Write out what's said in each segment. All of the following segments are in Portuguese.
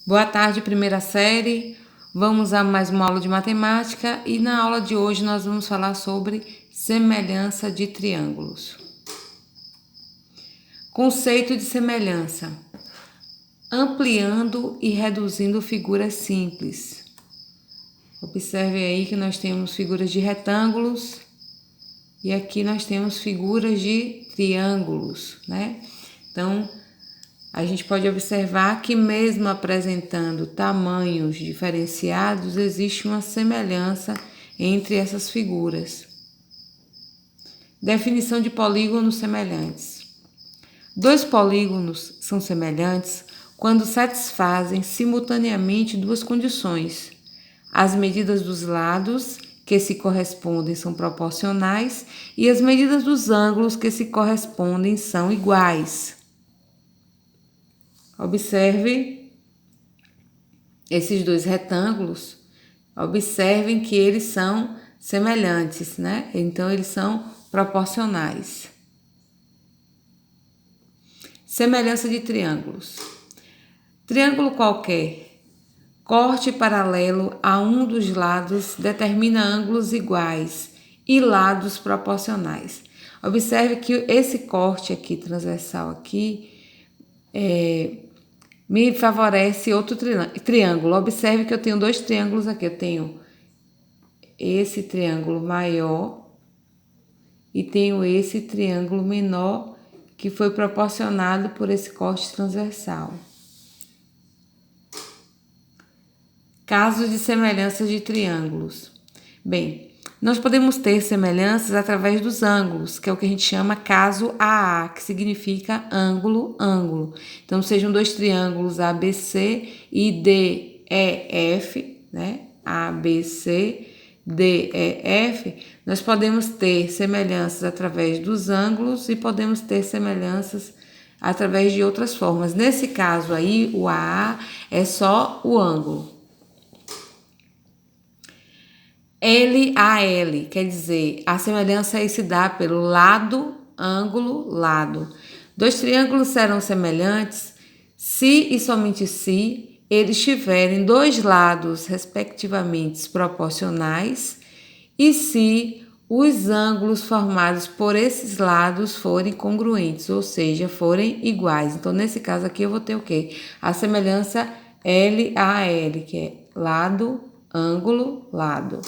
Boa tarde, primeira série. Vamos a mais uma aula de matemática e na aula de hoje nós vamos falar sobre semelhança de triângulos. Conceito de semelhança: ampliando e reduzindo figuras simples. Observe aí que nós temos figuras de retângulos e aqui nós temos figuras de triângulos, né? Então, a gente pode observar que mesmo apresentando tamanhos diferenciados, existe uma semelhança entre essas figuras. Definição de polígonos semelhantes. Dois polígonos são semelhantes quando satisfazem simultaneamente duas condições. As medidas dos lados que se correspondem são proporcionais e as medidas dos ângulos que se correspondem são iguais. Observe esses dois retângulos, observem que eles são semelhantes, né? Então, eles são proporcionais. Semelhança de triângulos. Triângulo qualquer, corte paralelo a um dos lados determina ângulos iguais e lados proporcionais. Observe que esse corte aqui, transversal aqui, me favorece outro triângulo. Observe que eu tenho dois triângulos aqui. Eu tenho esse triângulo maior e tenho esse triângulo menor que foi proporcionado por esse corte transversal. Casos de semelhança de triângulos. Bem, nós podemos ter semelhanças através dos ângulos, que é o que a gente chama caso AA, que significa ângulo, ângulo. Então, sejam dois triângulos ABC e DEF, né? ABC, DEF, nós podemos ter semelhanças através dos ângulos e podemos ter semelhanças através de outras formas. Nesse caso aí, o AA é só o ângulo. LAL, quer dizer, a semelhança aí se dá pelo lado, ângulo, lado. Dois triângulos serão semelhantes se e somente se eles tiverem dois lados, respectivamente, proporcionais e se os ângulos formados por esses lados forem congruentes, ou seja, forem iguais. Então, nesse caso aqui, eu vou ter o quê? A semelhança LAL, que é lado, ângulo, lado.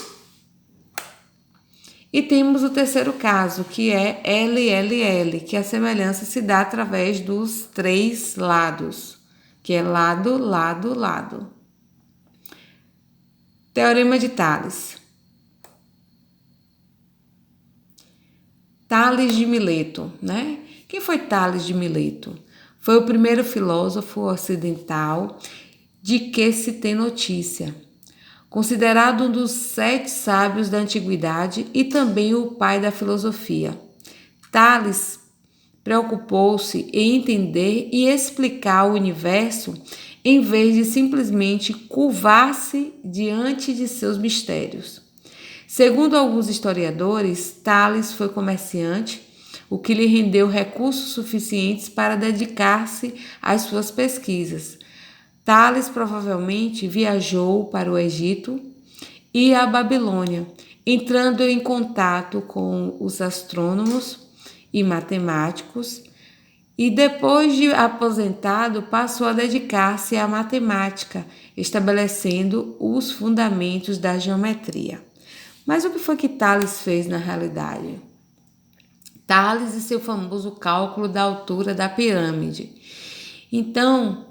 E temos o terceiro caso, que é LLL, que a semelhança se dá através dos três lados, que é lado, lado, lado. Teorema de Tales. Tales de Mileto, né? Quem foi Tales de Mileto? Foi o primeiro filósofo ocidental de que se tem notícia. Considerado um dos 7 sábios da antiguidade e também o pai da filosofia. Tales preocupou-se em entender e explicar o universo em vez de simplesmente curvar-se diante de seus mistérios. Segundo alguns historiadores, Tales foi comerciante, o que lhe rendeu recursos suficientes para dedicar-se às suas pesquisas. Tales provavelmente viajou para o Egito e a Babilônia, entrando em contato com os astrônomos e matemáticos, e depois de aposentado passou a dedicar-se à matemática, estabelecendo os fundamentos da geometria. Mas o que foi que Tales fez na realidade? Tales e seu famoso cálculo da altura da pirâmide. Então,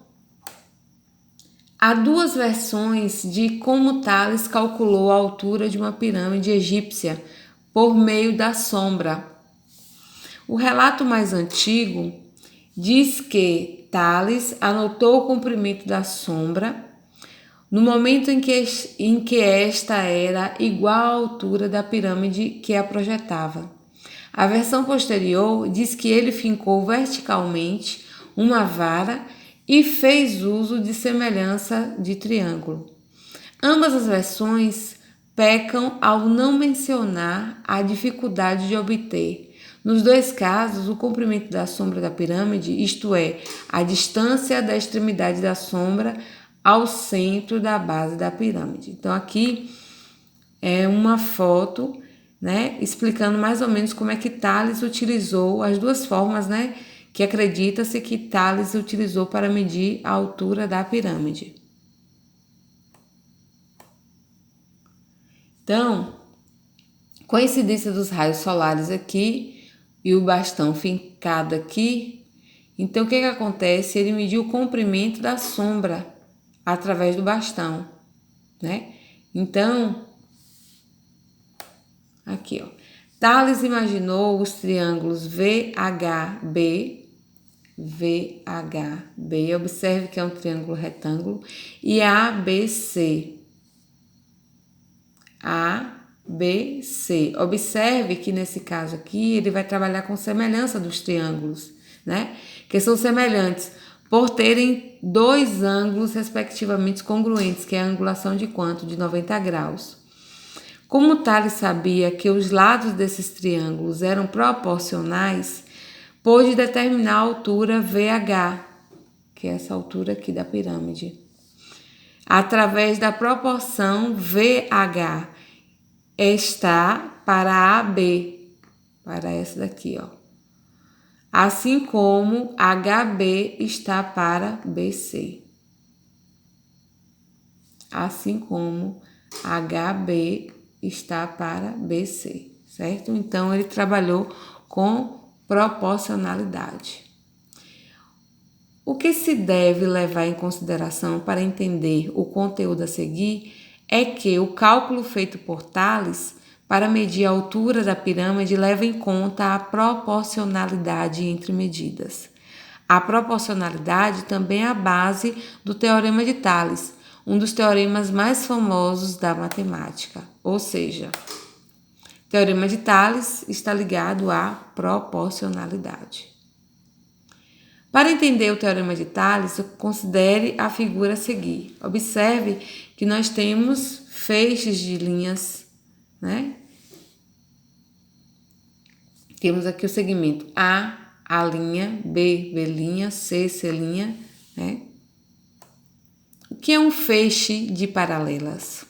há duas versões de como Tales calculou a altura de uma pirâmide egípcia por meio da sombra. O relato mais antigo diz que Tales anotou o comprimento da sombra no momento em que esta era igual à altura da pirâmide que a projetava. A versão posterior diz que ele fincou verticalmente uma vara e fez uso de semelhança de triângulo. Ambas as versões pecam ao não mencionar a dificuldade de obter. Nos dois casos, o comprimento da sombra da pirâmide, isto é, a distância da extremidade da sombra ao centro da base da pirâmide. Então, aqui é uma foto, né, explicando mais ou menos como é que Tales utilizou as duas formas, né, que acredita-se que Tales utilizou para medir a altura da pirâmide. Então, coincidência dos raios solares aqui e o bastão fincado aqui. Então, o que acontece? Ele mediu o comprimento da sombra através do bastão, né? Então, aqui, ó. Tales imaginou os triângulos VHB, observe que é um triângulo retângulo, e ABC. Observe que nesse caso aqui ele vai trabalhar com semelhança dos triângulos, né? Que são semelhantes por terem dois ângulos respectivamente congruentes, que é a angulação de quanto? De 90 graus. Como Tales sabia que os lados desses triângulos eram proporcionais, pôde determinar a altura VH, que é essa altura aqui da pirâmide, através da proporção VH está para AB, para essa daqui, ó. Assim como HB está para BC. Assim como HB está para BC, certo? Então, ele trabalhou com proporcionalidade. O que se deve levar em consideração para entender o conteúdo a seguir é que o cálculo feito por Tales para medir a altura da pirâmide leva em conta a proporcionalidade entre medidas. A proporcionalidade também é a base do Teorema de Tales, um dos teoremas mais famosos da matemática. Ou seja, o Teorema de Tales está ligado à proporcionalidade. Para entender o Teorema de Tales, considere a figura a seguir. Observe que nós temos feixes de linhas, né? Temos aqui o segmento A linha, B linha, C linha, né? O que é um feixe de paralelas?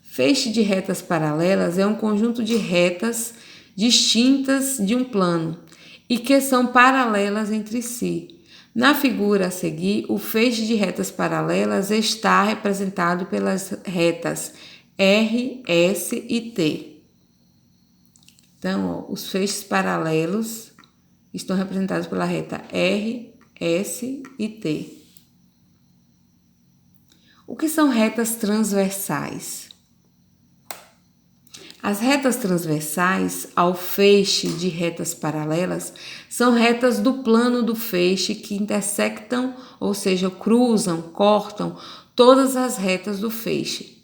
Feixe de retas paralelas é um conjunto de retas distintas de um plano e que são paralelas entre si. Na figura a seguir, o feixe de retas paralelas está representado pelas retas R, S e T. Então, ó, os feixes paralelos estão representados pela reta R, S e T. O que são retas transversais? As retas transversais ao feixe de retas paralelas são retas do plano do feixe que intersectam, ou seja, cruzam, cortam todas as retas do feixe.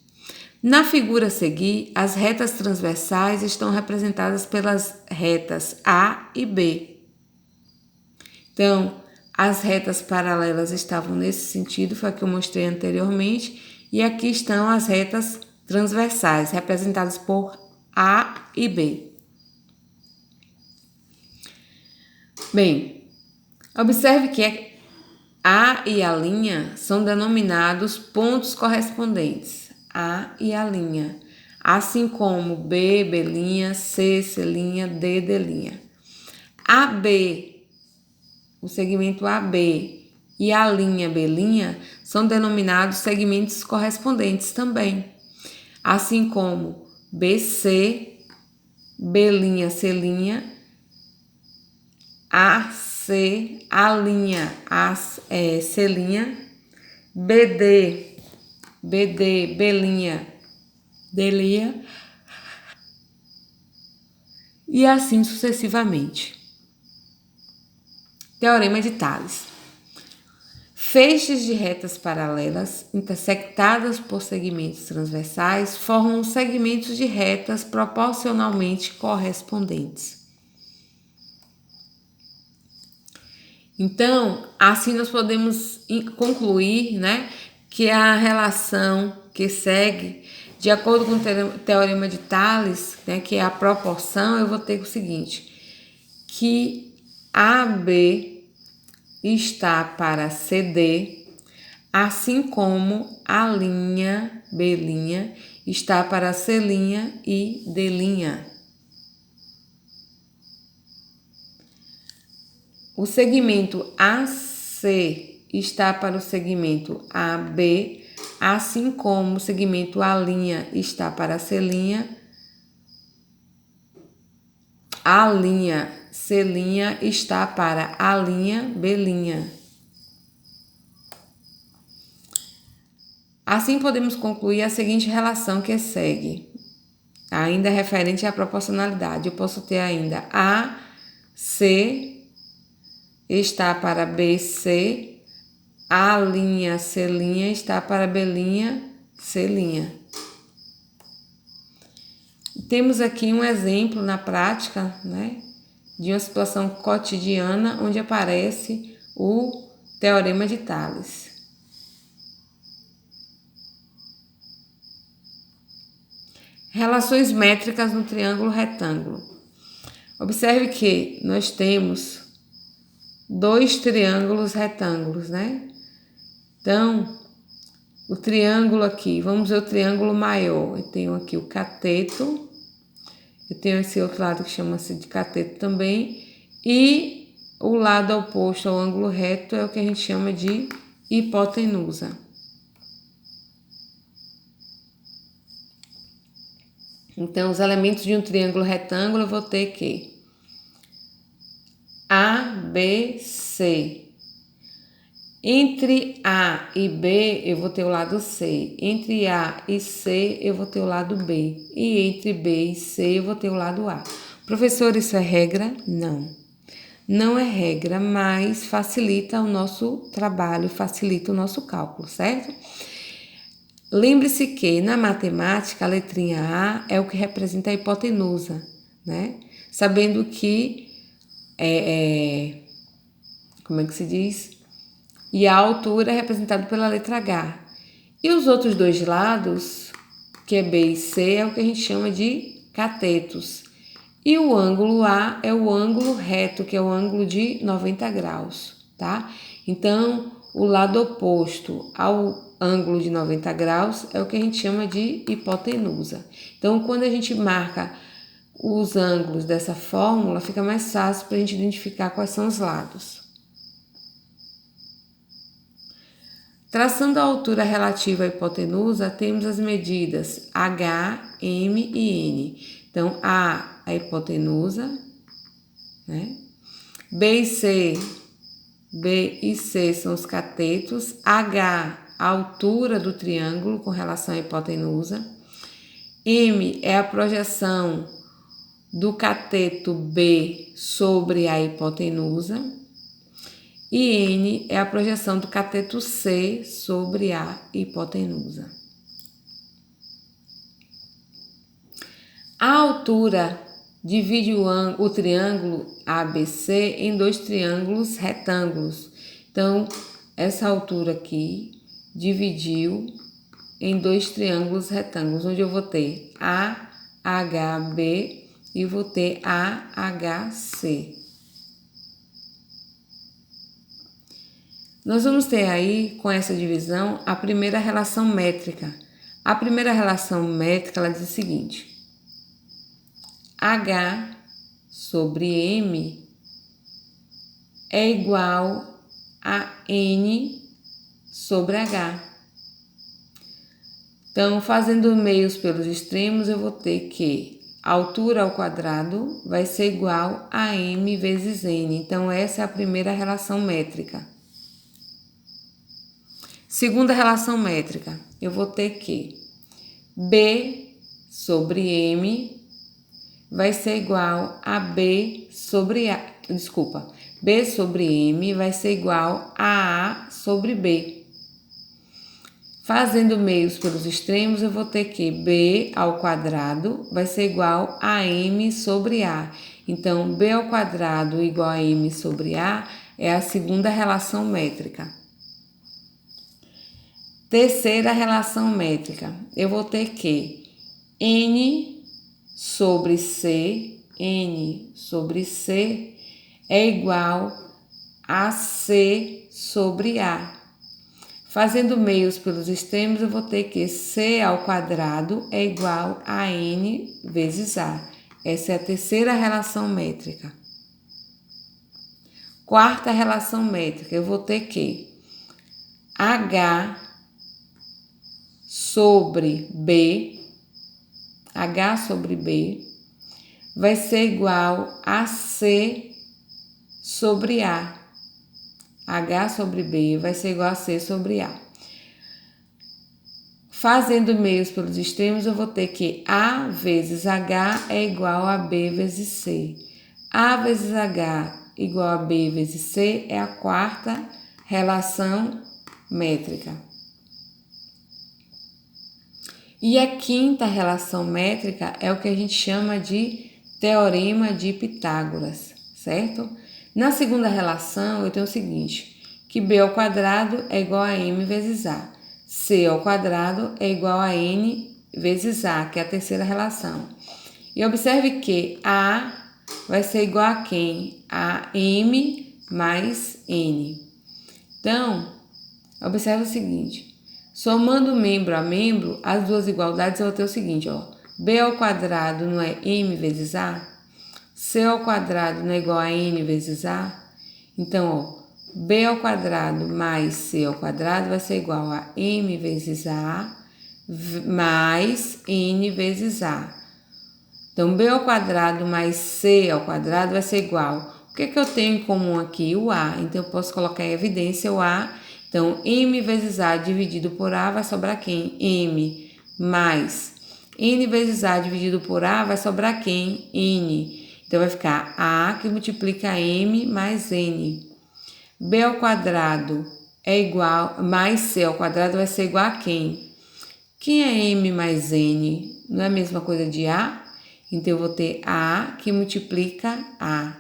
Na figura a seguir, as retas transversais estão representadas pelas retas A e B. Então, as retas paralelas estavam nesse sentido, foi a que eu mostrei anteriormente, e aqui estão as retas transversais, representadas por A e B. Bem, observe que A e a linha são denominados pontos correspondentes, A e a linha, assim como B, B', C, C', D, D'. AB, o segmento AB e a linha B' são denominados segmentos correspondentes também, assim como BC, B', C', AC, A linha, C', BD, B', D', e assim sucessivamente. Teorema de Tales. Feixes de retas paralelas intersectadas por segmentos transversais formam segmentos de retas proporcionalmente correspondentes. Então, assim nós podemos concluir, né, que a relação que segue, de acordo com o Teorema de Tales, né, que é a proporção, eu vou ter o seguinte, que AB está para CD, assim como A', B' está para C' e D'. O segmento AC está para o segmento AB, assim como o segmento A' está para C', C' está para A', B'. Assim podemos concluir a seguinte relação que segue, ainda referente à proporcionalidade. Eu posso ter ainda AC está para BC, A', C' está para B', C'. Temos aqui um exemplo na prática, né, de uma situação cotidiana onde aparece o Teorema de Tales. Relações métricas no triângulo retângulo. Observe que nós temos dois triângulos retângulos, né? Então, o triângulo aqui, vamos ver o triângulo maior. Eu tenho aqui o cateto, eu tenho esse outro lado que chama-se de cateto também, e o lado oposto ao ângulo reto é o que a gente chama de hipotenusa. Então, os elementos de um triângulo retângulo eu vou ter que A, B, C. Entre A e B eu vou ter o lado C. Entre A e C eu vou ter o lado B. E entre B e C eu vou ter o lado A. Professor, isso é regra? Não. Não é regra, mas facilita o nosso trabalho, facilita o nosso cálculo, certo? Lembre-se que na matemática a letrinha A é o que representa a hipotenusa, né? Sabendo que como é que se diz? E a altura é representada pela letra H. E os outros dois lados, que é B e C, é o que a gente chama de catetos. E o ângulo A é o ângulo reto, que é o ângulo de 90 graus, tá? Então, o lado oposto ao ângulo de 90 graus é o que a gente chama de hipotenusa. Então, quando a gente marca os ângulos dessa fórmula, fica mais fácil para a gente identificar quais são os lados. Traçando a altura relativa à hipotenusa, temos as medidas H, M e N. Então, A hipotenusa, né? B e C são os catetos. H, a altura do triângulo com relação à hipotenusa. M é a projeção do cateto B sobre a hipotenusa. E N é a projeção do cateto C sobre a hipotenusa. A altura divide o triângulo ABC em dois triângulos retângulos. Então, essa altura aqui dividiu em dois triângulos retângulos, onde eu vou ter AHB e vou ter AHC. Nós vamos ter aí, com essa divisão, a primeira relação métrica. A primeira relação métrica, ela diz o seguinte: H sobre M é igual a N sobre H. Então, fazendo meios pelos extremos, eu vou ter que a altura ao quadrado vai ser igual a M vezes N. Então, essa é a primeira relação métrica. Segunda relação métrica, eu vou ter que B sobre M vai ser igual a B sobre A. Desculpa, B sobre M vai ser igual a A sobre B. Fazendo meios pelos extremos, eu vou ter que B ao quadrado vai ser igual a M sobre A. Então, B ao quadrado igual a M sobre A é a segunda relação métrica. Terceira relação métrica, eu vou ter que N sobre C é igual a C sobre A. Fazendo meios pelos extremos, eu vou ter que C ao quadrado é igual a N vezes A. Essa é a terceira relação métrica. Quarta relação métrica, eu vou ter que H sobre B vai ser igual a C sobre A. H sobre B vai ser igual a C sobre A. Fazendo meios pelos extremos, eu vou ter que A vezes H é igual a B vezes C. A vezes H igual a B vezes C é a quarta relação métrica. E a quinta relação métrica é o que a gente chama de teorema de Pitágoras, certo? Na segunda relação, eu tenho o seguinte, que B ao quadrado é igual a M vezes A. C ao quadrado é igual a N vezes A, que é a terceira relação. E observe que A vai ser igual a quem? A M mais N. Então, observe o seguinte, somando membro a membro, as duas igualdades eu vou ter o seguinte, ó. B ao quadrado não é M vezes A? C ao quadrado não é igual a N vezes A? Então, ó, B ao quadrado mais C ao quadrado vai ser igual a M vezes A mais N vezes A. Então, B ao quadrado mais C ao quadrado vai ser igual. O que é que eu tenho em comum aqui? O A. Então, eu posso colocar em evidência o A. Então, M vezes A dividido por A vai sobrar quem? M mais N vezes A dividido por A vai sobrar quem? N. Então, vai ficar A que multiplica M mais N. B ao quadrado é igual, mais C ao quadrado vai ser igual a quem? Quem é M mais N? Não é a mesma coisa de A? Então, eu vou ter A que multiplica A.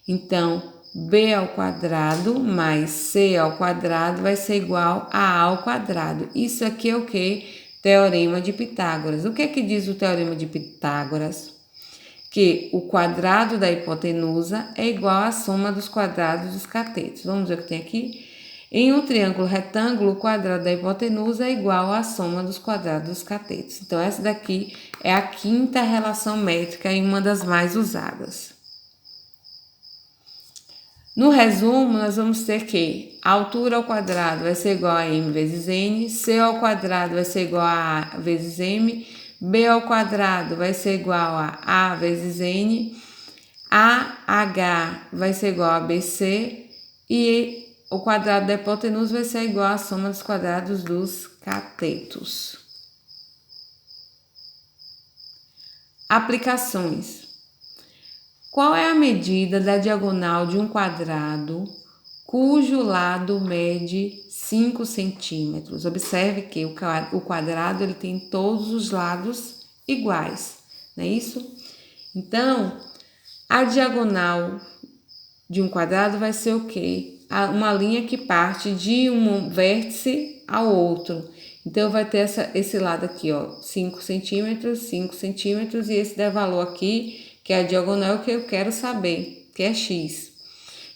Então, B ao quadrado mais C ao quadrado vai ser igual a A ao quadrado. Isso aqui é o que? Teorema de Pitágoras. O que é que diz o Teorema de Pitágoras? Que o quadrado da hipotenusa é igual à soma dos quadrados dos catetos. Vamos ver o que tem aqui? Em um triângulo retângulo, o quadrado da hipotenusa é igual à soma dos quadrados dos catetos. Então, essa daqui é a quinta relação métrica e uma das mais usadas. No resumo, nós vamos ter que a altura ao quadrado vai ser igual a M vezes N, C ao quadrado vai ser igual a A vezes M, B ao quadrado vai ser igual a A vezes N, AH vai ser igual a BC e o quadrado da hipotenusa vai ser igual à soma dos quadrados dos catetos. Aplicações. Qual é a medida da diagonal de um quadrado cujo lado mede 5 centímetros? Observe que o quadrado ele tem todos os lados iguais, não é isso? Então, a diagonal de um quadrado vai ser o quê? Uma linha que parte de um vértice ao outro. Então, vai ter esse lado aqui, ó, 5 centímetros, e esse der valor aqui, que é a diagonal que eu quero saber, que é x.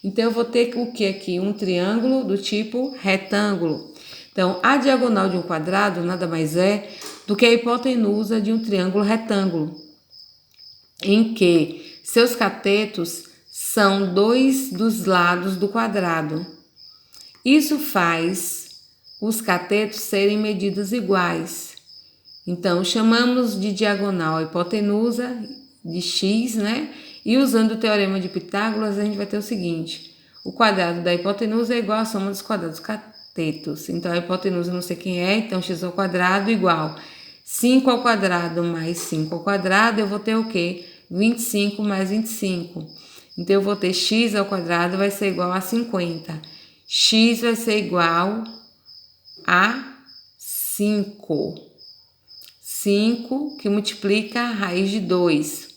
Então, eu vou ter o que aqui? Um triângulo do tipo retângulo. Então, a diagonal de um quadrado nada mais é do que a hipotenusa de um triângulo retângulo, em que seus catetos são dois dos lados do quadrado. Isso faz os catetos serem medidas iguais. Então, chamamos de diagonal a hipotenusa de x, né? E usando o teorema de Pitágoras, a gente vai ter o seguinte: o quadrado da hipotenusa é igual à soma dos quadrados dos catetos. Então, a hipotenusa não sei quem é, então x ao quadrado igual 5 ao quadrado mais 5 ao quadrado, eu vou ter o quê? 25 mais 25. Então, eu vou ter x ao quadrado vai ser igual a 50. X vai ser igual a 5. 5 que multiplica a raiz de 2.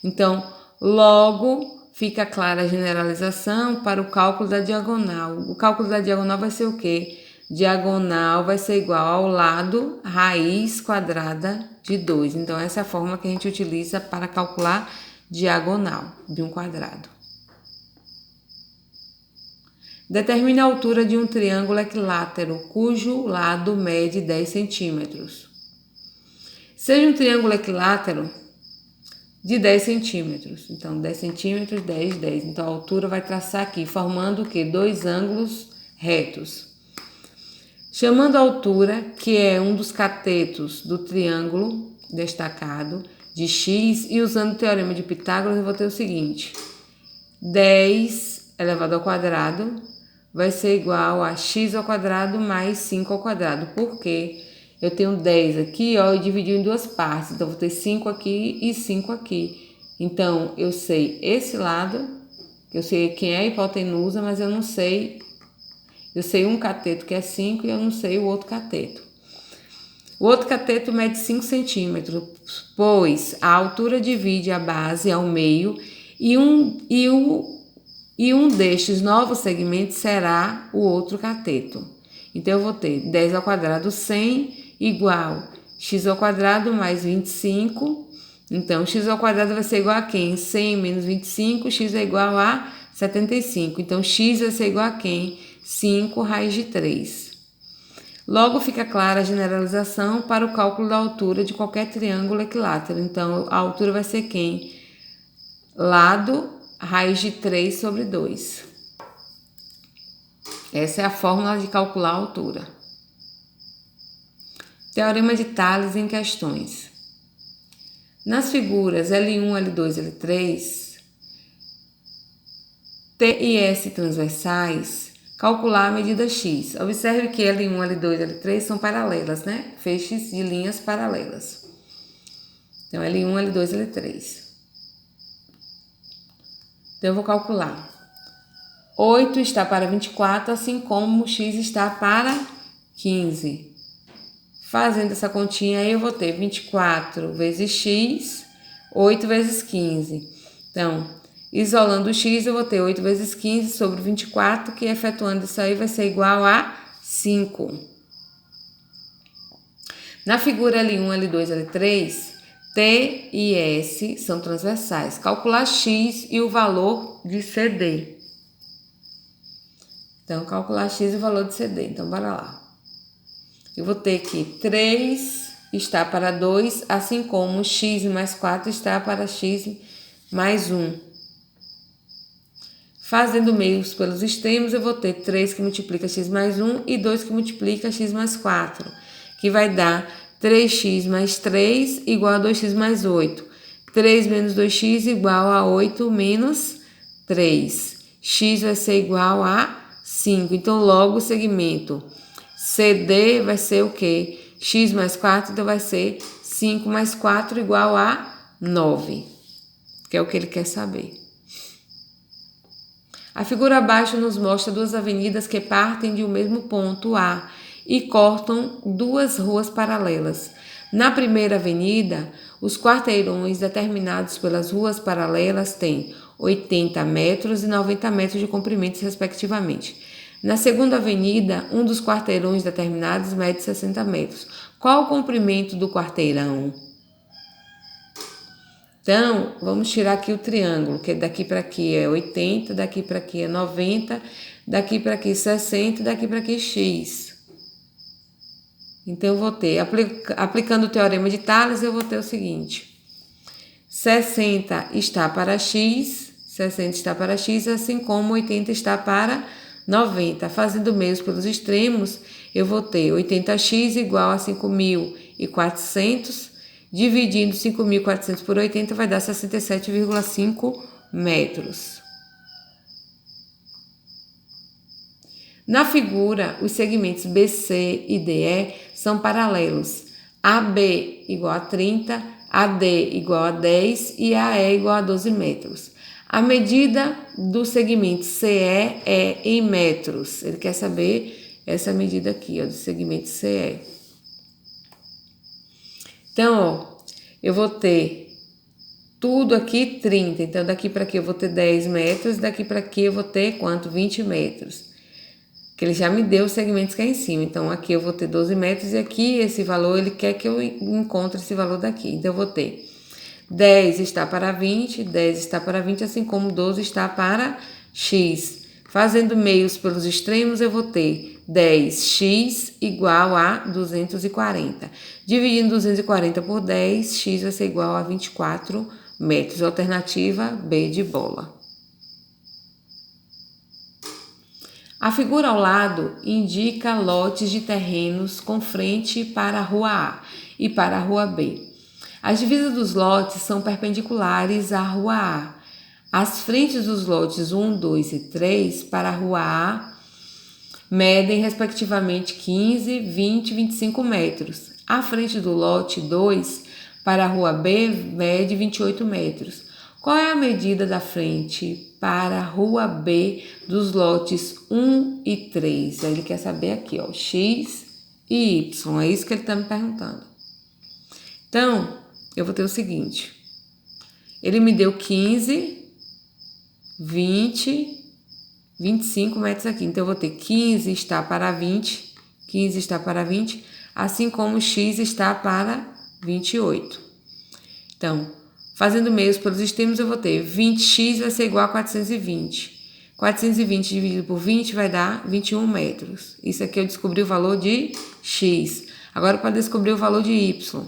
Então, logo fica clara a generalização para o cálculo da diagonal. O cálculo da diagonal vai ser o quê? Diagonal vai ser igual ao lado raiz quadrada de 2. Então, essa é a fórmula que a gente utiliza para calcular diagonal de um quadrado. Determine a altura de um triângulo equilátero, cujo lado mede 10 centímetros. Seja um triângulo equilátero de 10 centímetros. Então, 10 centímetros, 10, 10. Então, a altura vai traçar aqui, formando o quê? Dois ângulos retos. Chamando a altura, que é um dos catetos do triângulo destacado, de x, e usando o teorema de Pitágoras, eu vou ter o seguinte: 10 elevado ao quadrado vai ser igual a x ao quadrado mais 5 ao quadrado. Por quê? Eu tenho 10 aqui, ó, e dividi em duas partes. Então, vou ter 5 aqui e 5 aqui. Então, eu sei esse lado, eu sei quem é a hipotenusa, mas eu não sei. Eu sei um cateto que é 5 e eu não sei o outro cateto. O outro cateto mede 5 centímetros, pois a altura divide a base ao meio e um destes novos segmentos será o outro cateto. Então, eu vou ter 10 ao quadrado 100 igual x ao quadrado mais 25. Então, x ao quadrado vai ser igual a quem? 100 menos 25, x é igual a 75. Então, x vai ser igual a quem? 5 raiz de 3. Logo, fica clara a generalização para o cálculo da altura de qualquer triângulo equilátero. Então, a altura vai ser quem? Lado raiz de 3 sobre 2. Essa é a fórmula de calcular a altura. Teorema de Tales em questões. Nas figuras L1, L2, L3, T e S transversais, calcular a medida x. Observe que L1, L2, L3 são paralelas, né? Feixes de linhas paralelas. Então, L1, L2, L3. Então, eu vou calcular. 8 está para 24, assim como x está para 15. Fazendo essa continha aí, eu vou ter 24 vezes x, 8 vezes 15. Então, isolando o x, eu vou ter 8 vezes 15 sobre 24, que efetuando isso aí vai ser igual a 5. Na figura L1, L2, L3, T e S são transversais. Calcular x e o valor de CD. Então, calcular x e o valor de CD. Então, bora lá. Eu vou ter que 3 está para 2, assim como x mais 4 está para x mais 1. Fazendo meios pelos extremos, eu vou ter 3 que multiplica x mais 1 e 2 que multiplica x mais 4, que vai dar 3x mais 3 igual a 2x mais 8. 3 menos 2x igual a 8 menos 3. X vai ser igual a 5. Então, logo o segmento CD vai ser o quê? X mais 4, então vai ser 5 mais 4 igual a 9, que é o que ele quer saber. A figura abaixo nos mostra duas avenidas que partem de um mesmo ponto A e cortam duas ruas paralelas. Na primeira avenida, os quarteirões determinados pelas ruas paralelas têm 80 metros e 90 metros de comprimento, respectivamente. Na segunda avenida, um dos quarteirões determinados mede 60 metros. Qual o comprimento do quarteirão? Então, vamos tirar aqui o triângulo, que daqui para aqui é 80, daqui para aqui é 90, daqui para aqui 60, daqui para aqui x. Então, eu vou ter, aplicando o teorema de Tales, eu vou ter o seguinte: 60 está para x, 60 está para x, assim como 80 está para 90. Fazendo meios pelos extremos, eu vou ter 80x igual a 5.400, dividindo 5.400 por 80 vai dar 67,5 metros. Na figura, os segmentos BC e DE são paralelos. AB igual a 30, AD igual a 10 e AE igual a 12 metros. A medida do segmento CE é em metros. Ele quer saber essa medida aqui, ó, do segmento CE. Então, ó, eu vou ter tudo aqui 30. Então, daqui para aqui eu vou ter 10 metros, daqui para aqui eu vou ter quanto? 20 metros. Que ele já me deu os segmentos que é em cima. Então, aqui eu vou ter 12 metros e aqui esse valor, ele quer que eu encontre esse valor daqui. Então, eu vou ter 10 está para 20, 10 está para 20, assim como 12 está para x. Fazendo meios pelos extremos, eu vou ter 10x igual a 240. Dividindo 240 por 10, x vai ser igual a 24 metros. Alternativa B de bola. A figura ao lado indica lotes de terrenos com frente para a rua A e para a rua B. As divisas dos lotes são perpendiculares à rua A. As frentes dos lotes 1, 2 e 3 para a rua A medem respectivamente 15, 20 e 25 metros. A frente do lote 2 para a rua B mede 28 metros. Qual é a medida da frente para a rua B dos lotes 1 e 3? Aí ele quer saber aqui, ó, x e y. É isso que ele está me perguntando. Então, eu vou ter o seguinte. Ele me deu 15, 20, 25 metros aqui. Então, eu vou ter 15 está para 20, 15 está para 20, assim como x está para 28. Então, fazendo meios pelos extremos, eu vou ter 20x vai ser igual a 420. 420 dividido por 20 vai dar 21 metros. Isso aqui eu descobri o valor de x. Agora, para descobrir o valor de y,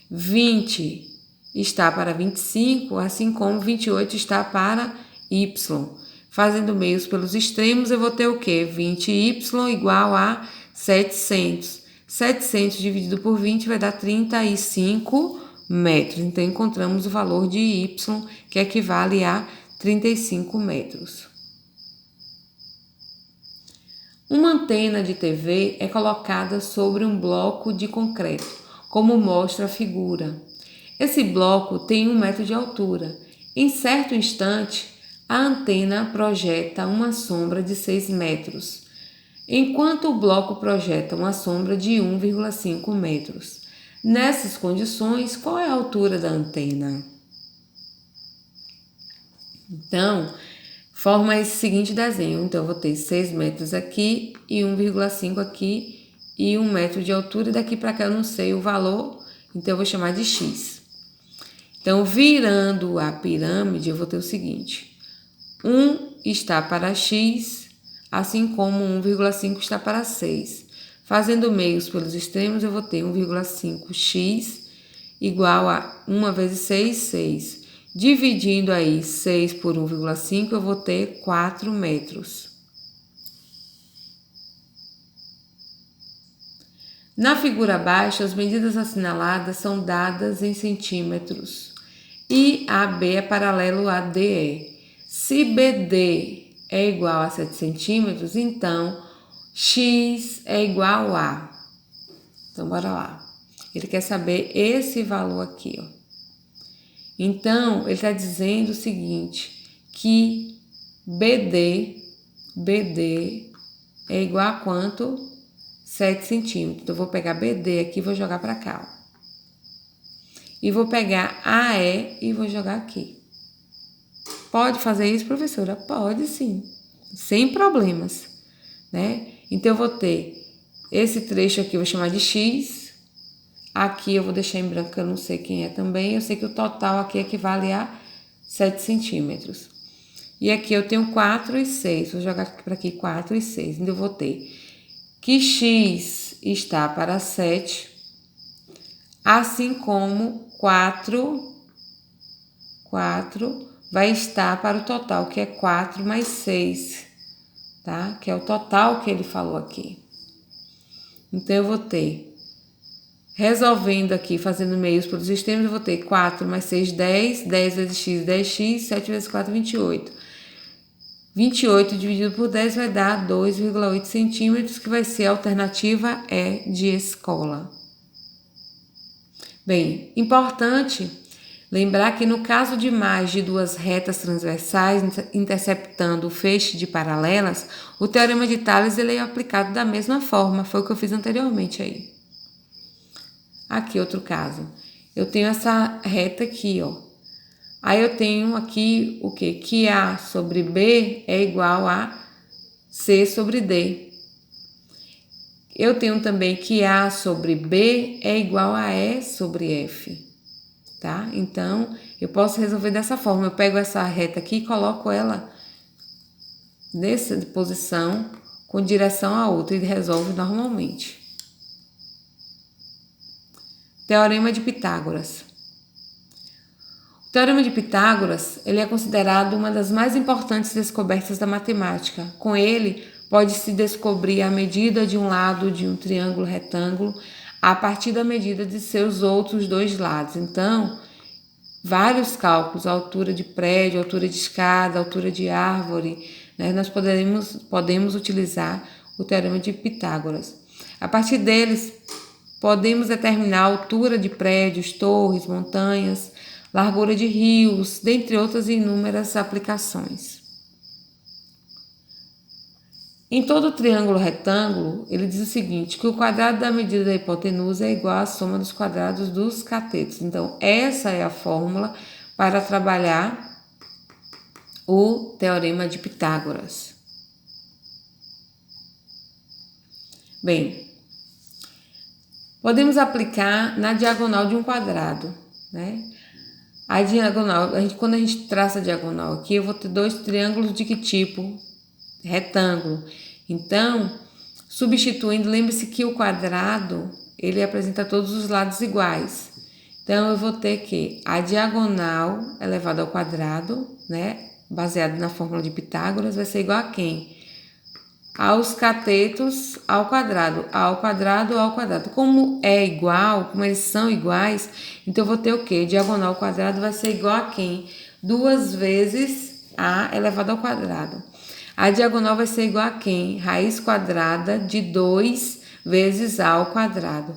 20 está para 25, assim como 28 está para y. Fazendo meios pelos extremos, eu vou ter o quê? 20y igual a 700. 700 dividido por 20 vai dar 35 metros. Então, encontramos o valor de y, que equivale a 35 metros. Uma antena de TV é colocada sobre um bloco de concreto, como mostra a figura. Esse bloco tem 1 metro de altura. Em certo instante, a antena projeta uma sombra de 6 metros, enquanto o bloco projeta uma sombra de 1,5 metros. Nessas condições, qual é a altura da antena? Então, forma esse seguinte desenho. Então, eu vou ter 6 metros aqui e 1,5 aqui e 1 metro de altura. E daqui para cá eu não sei o valor, então eu vou chamar de x. Então, virando a pirâmide, eu vou ter o seguinte. 1 está para x, assim como 1,5 está para 6. Fazendo meios pelos extremos, eu vou ter 1,5x igual a 1 vezes 6, 6. Dividindo aí 6 por 1,5, eu vou ter 4 metros. Na figura abaixo, as medidas assinaladas são dadas em centímetros e AB é paralelo a DE. Se BD é igual a 7 centímetros, então x é igual a... Então, bora lá. Ele quer saber esse valor aqui, ó. Então, ele está dizendo o seguinte, que BD é igual a quanto? 7 centímetros. Então, eu vou pegar BD aqui e vou jogar para cá, ó. E vou pegar AE e vou jogar aqui. Pode fazer isso, professora? Pode sim, sem problemas, né? Então, eu vou ter esse trecho aqui, eu vou chamar de x. Aqui eu vou deixar em branco, eu não sei quem é também. Eu sei que o total aqui equivale a 7 centímetros. E aqui eu tenho 4 e 6. Vou jogar para aqui 4 e 6. Então, eu vou ter que x está para 7, assim como 4 vai estar para o total, que é 4 mais 6, tá? Que é o total que ele falou aqui. Então, eu vou ter... Resolvendo aqui, fazendo meios pelos extremos, eu vou ter 4 mais 6, 10. 10 vezes x, 10x. 7 vezes 4, 28. 28 dividido por 10 vai dar 2,8 centímetros, que vai ser a alternativa E de escola. Bem, importante lembrar que no caso de mais de duas retas transversais interceptando o feixe de paralelas, o teorema de Tales ele é aplicado da mesma forma, foi o que eu fiz anteriormente aí. Aqui, outro caso. Eu tenho essa reta aqui, ó. Aí eu tenho aqui o quê? Que A sobre B é igual a C sobre D. Eu tenho também que A sobre B é igual a E sobre F, tá? Então, eu posso resolver dessa forma. Eu pego essa reta aqui e coloco ela nessa posição com direção a outra e resolve normalmente. Teorema de Pitágoras. O Teorema de Pitágoras ele é considerado uma das mais importantes descobertas da matemática. Com ele, pode-se descobrir a medida de um lado de um triângulo retângulo a partir da medida de seus outros dois lados. Então, vários cálculos, altura de prédio, altura de escada, altura de árvore, né, nós podemos utilizar o Teorema de Pitágoras. A partir deles, podemos determinar a altura de prédios, torres, montanhas, largura de rios, dentre outras inúmeras aplicações. Em todo triângulo retângulo, ele diz o seguinte, que o quadrado da medida da hipotenusa é igual à soma dos quadrados dos catetos. Então, essa é a fórmula para trabalhar o Teorema de Pitágoras. Bem, podemos aplicar na diagonal de um quadrado, né? A diagonal, quando a gente traça a diagonal aqui, eu vou ter dois triângulos de que tipo? Retângulo. Então, substituindo, lembre-se que o quadrado, ele apresenta todos os lados iguais. Então, eu vou ter que a diagonal elevada ao quadrado, né? Baseado na fórmula de Pitágoras, vai ser igual a quem? Aos catetos ao quadrado, ao quadrado, ao quadrado. Como é igual, como eles são iguais, então eu vou ter o quê? Diagonal ao quadrado vai ser igual a quem? 2 vezes a elevado ao quadrado. A diagonal vai ser igual a quem? Raiz quadrada de 2 vezes a ao quadrado.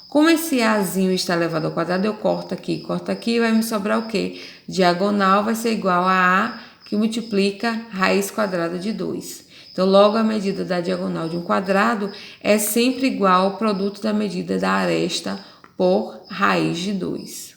Como esse azinho está elevado ao quadrado, eu corto aqui e vai me sobrar o quê? Diagonal vai ser igual a que multiplica raiz quadrada de 2. Então, logo a medida da diagonal de um quadrado é sempre igual ao produto da medida da aresta por raiz de 2.